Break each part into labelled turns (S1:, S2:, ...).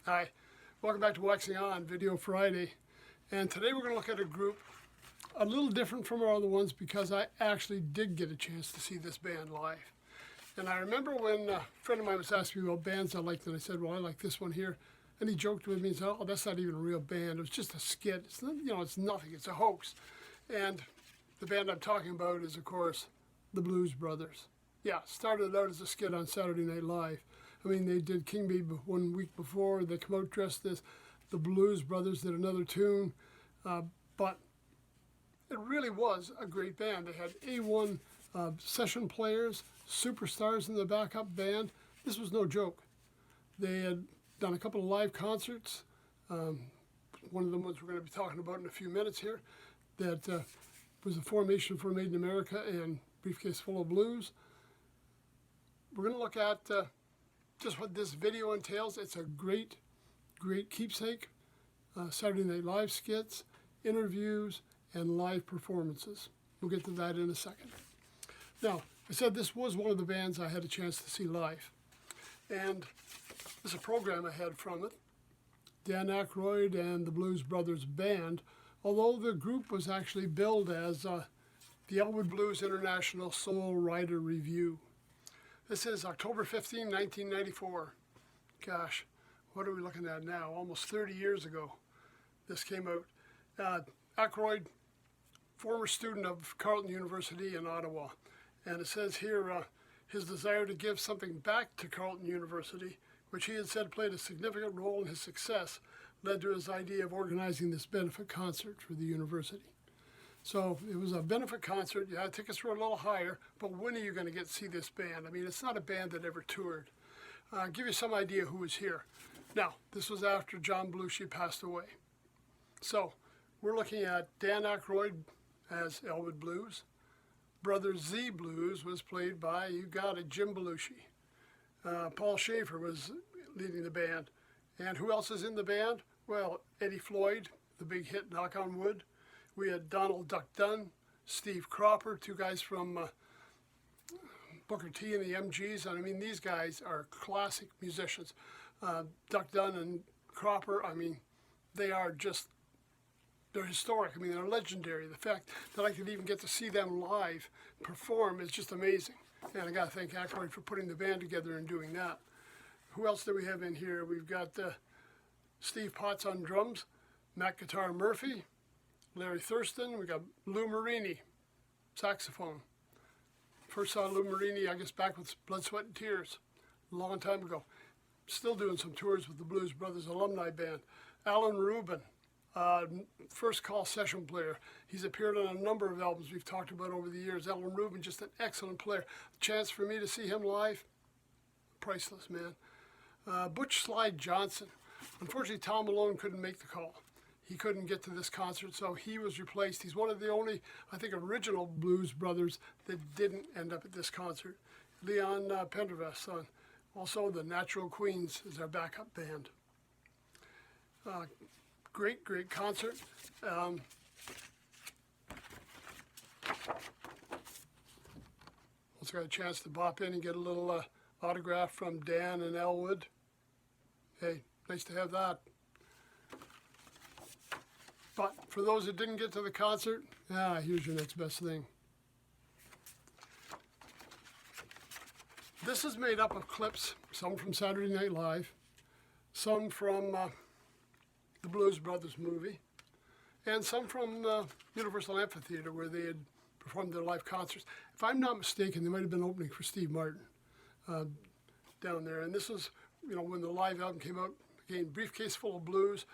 S1: Hi, welcome back to Waxing On Video Friday. And today we're going to look at a group a little different from our other ones because I actually did get a chance to see this band live. And I remember when a friend of mine was asking me what bands I liked, and I said, well, I like this one here. And he joked with me and said, oh, that's not even a real band. It was just a skit. It's not, it's nothing. It's a hoax. And the band I'm talking about is, of course, the Blues Brothers. Yeah, started out as a skit on Saturday Night Live. I mean, they did King Bee 1 week before. They come out dressed as the Blues Brothers, did another tune. But it really was a great band. They had A1 session players, superstars in the backup band. This was no joke. They had done a couple of live concerts. One of them ones we're going to be talking about in a few minutes here. That was the formation for Made in America and Briefcase Full of Blues. We're going to look at just what this video entails. It's a great keepsake. Saturday Night Live skits, interviews, and live performances. We'll get to that in a second. Now, I said this was one of the bands I had a chance to see live. And there's a program I had from it. Dan Aykroyd and the Blues Brothers Band, although the group was actually billed as the Elwood Blues International Soul Rider Review. This is October 15, 1994. Gosh, what are we looking at now? Almost 30 years ago this came out. Aykroyd, former student of Carleton University in Ottawa. And it says here, his desire to give something back to Carleton University, which he had said played a significant role in his success, led to his idea of organizing this benefit concert for the university. So it was a benefit concert. Yeah, tickets were a little higher, but when are you going to get to see this band? I mean, it's not a band that ever toured. Give you some idea who was here. Now, this was after John Belushi passed away. So we're looking at Dan Aykroyd as Elwood Blues. Brother Z Blues was played by, you got it, Jim Belushi. Paul Schaefer was leading the band. And who else is in the band? Well, Eddie Floyd, the big hit Knock on Wood. We had Donald Duck Dunn, Steve Cropper, two guys from Booker T and the MGs. And I mean, these guys are classic musicians. Duck Dunn and Cropper, I mean, they're historic. I mean, they're legendary. The fact that I could even get to see them live perform is just amazing. And I got to thank Aykroyd for putting the band together and doing that. Who else do we have in here? We've got Steve Potts on drums, Matt Guitar Murphy, Larry Thurston. We got Lou Marini, saxophone. First saw Lou Marini, I guess, back with Blood, Sweat, and Tears, a long time ago. Still doing some tours with the Blues Brothers Alumni Band. Alan Rubin, first call session player. He's appeared on a number of albums we've talked about over the years. Alan Rubin, just an excellent player. The chance for me to see him live, priceless, man. Butch Slide Johnson. Unfortunately, Tom Malone couldn't make the call. He couldn't get to this concert, so he was replaced. He's one of the only, I think, original Blues Brothers that didn't end up at this concert. Leon Pendervest's son. Also, the Natural Queens is our backup band. Great concert. Also got a chance to bop in and get a little autograph from Dan and Elwood. Hey, nice to have that. But for those that didn't get to the concert, here's your next best thing. This is made up of clips, some from Saturday Night Live, some from the Blues Brothers movie, and some from the Universal Amphitheater where they had performed their live concerts. If I'm not mistaken, they might have been opening for Steve Martin down there. And this was, when the live album came out, again, Briefcase Full of Blues,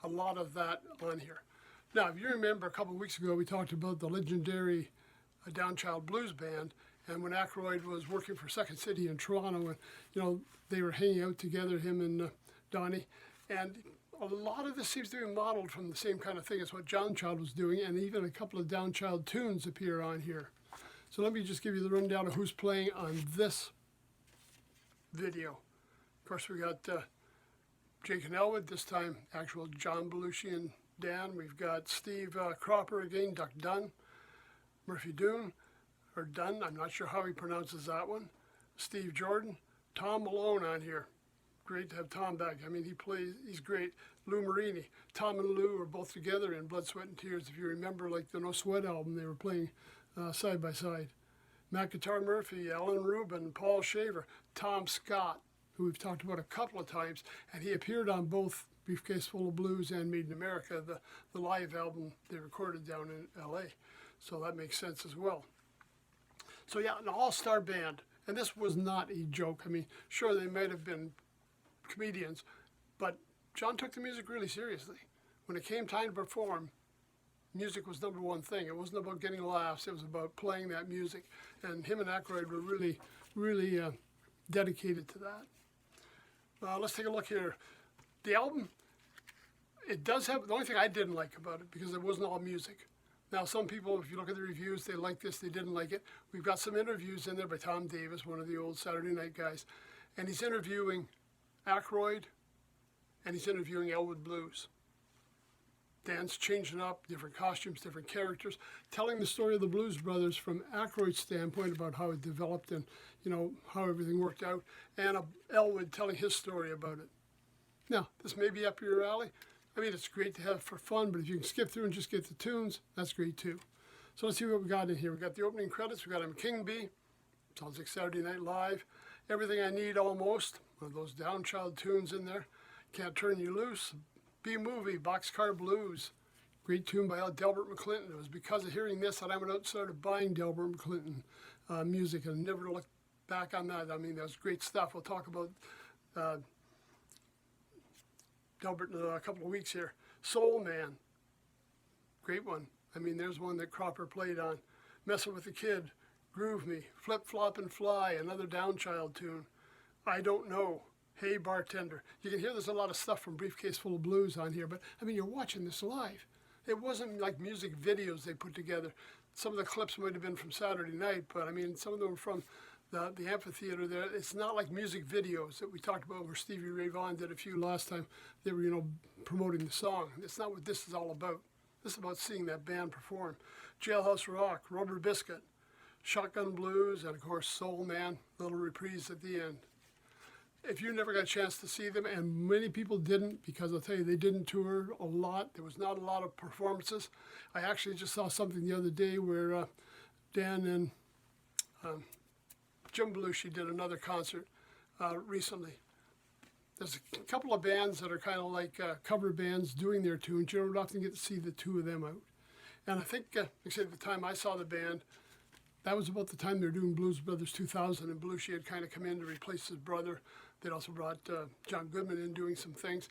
S1: a lot of that on here. Now, if you remember a couple of weeks ago, we talked about the legendary Downchild Blues Band, and when Aykroyd was working for Second City in Toronto, and they were hanging out together, him and Donnie, and a lot of this seems to be modeled from the same kind of thing as what Downchild was doing, and even a couple of Downchild tunes appear on here. So let me just give you the rundown of who's playing on this video. Of course, we got Jake and Elwood, this time actual John Belushi and Dan. We've got Steve Cropper again, Duck Dunn, Murphy Dunn, I'm not sure how he pronounces that one, Steve Jordan, Tom Malone on here. great to have Tom back. I mean, he's great. Lou Marini. Tom and Lou are both together in Blood, Sweat, and Tears. If you remember, like the No Sweat album, they were playing side by side. Matt Guitar Murphy, Alan Rubin, Paul Shaver, Tom Scott, who we've talked about a couple of times, and he appeared on both Briefcase Full of Blues and Made in America, the live album they recorded down in LA. So that makes sense as well. So yeah, an all-star band. And this was not a joke. I mean, sure, they might have been comedians, but John took the music really seriously. When it came time to perform, music was number one thing. It wasn't about getting laughs. It was about playing that music. And him and Aykroyd were really, really dedicated to that. Let's take a look here. The album, it does have, the only thing I didn't like about it, because it wasn't all music. Now, some people, if you look at the reviews, they like this, they didn't like it. We've got some interviews in there by Tom Davis, one of the old Saturday Night guys. And he's interviewing Aykroyd, and he's interviewing Elwood Blues. Dan's changing up, different costumes, different characters, telling the story of the Blues Brothers from Aykroyd's standpoint about how it developed and, you know, how everything worked out, and Elwood telling his story about it. Now, this may be up your alley. I mean, it's great to have for fun, but if you can skip through and just get the tunes, that's great too. So let's see what we got in here. We got the opening credits. We got I'm King Bee. Sounds like Saturday Night Live. Everything I Need Almost. One of those Downchild tunes in there. Can't Turn You Loose. B-Movie, Boxcar Blues. Great tune by Delbert McClinton. It was because of hearing this that I went out and started buying Delbert McClinton music and never looked back on that. I mean, that was great stuff. We'll talk about Delbert in a couple of weeks here. Soul Man, great one. I mean, there's one that Cropper played on. Messing with the Kid, Groove Me, Flip, Flop, and Fly, another Downchild tune. I Don't Know, Hey Bartender. You can hear there's a lot of stuff from Briefcase Full of Blues on here, but I mean, you're watching this live. It wasn't like music videos they put together. Some of the clips might have been from Saturday night, but I mean, some of them were from the amphitheater there. It's not like music videos that we talked about where Stevie Ray Vaughan did a few last time. They were, you know, promoting the song. It's not what this is all about. This is about seeing that band perform. Jailhouse Rock, Rubber Biscuit, Shotgun Blues, and of course Soul Man, little reprise at the end. If you never got a chance to see them, and many people didn't, because I'll tell you, they didn't tour a lot. There was not a lot of performances. I actually just saw something the other day where Dan and Jim Belushi did another concert recently. There's a couple of bands that are kind of like cover bands doing their tunes. You don't often get to see the two of them out. And I think, like I said, at the time I saw the band, that was about the time they were doing Blues Brothers 2000, and Belushi had kind of come in to replace his brother. They'd also brought John Goodman in doing some things.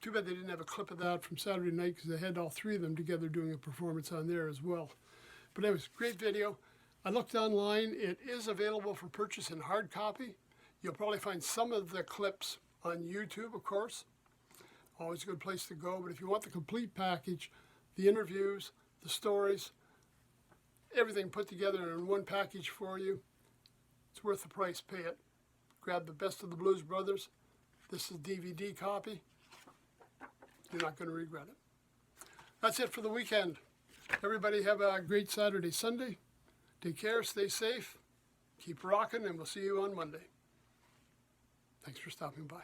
S1: Too bad they didn't have a clip of that from Saturday night, because they had all three of them together doing a performance on there as well. But anyways, great video. I looked online. It is available for purchase in hard copy. You'll probably find some of the clips on YouTube, of course. Always a good place to go. But if you want the complete package, the interviews, the stories, everything put together in one package for you, it's worth the price. Pay it. Grab the Best of the Blues Brothers. This is DVD copy. You're not going to regret it. That's it for the weekend. Everybody have a great Saturday, Sunday. Take care, stay safe, keep rocking, and we'll see you on Monday. Thanks for stopping by.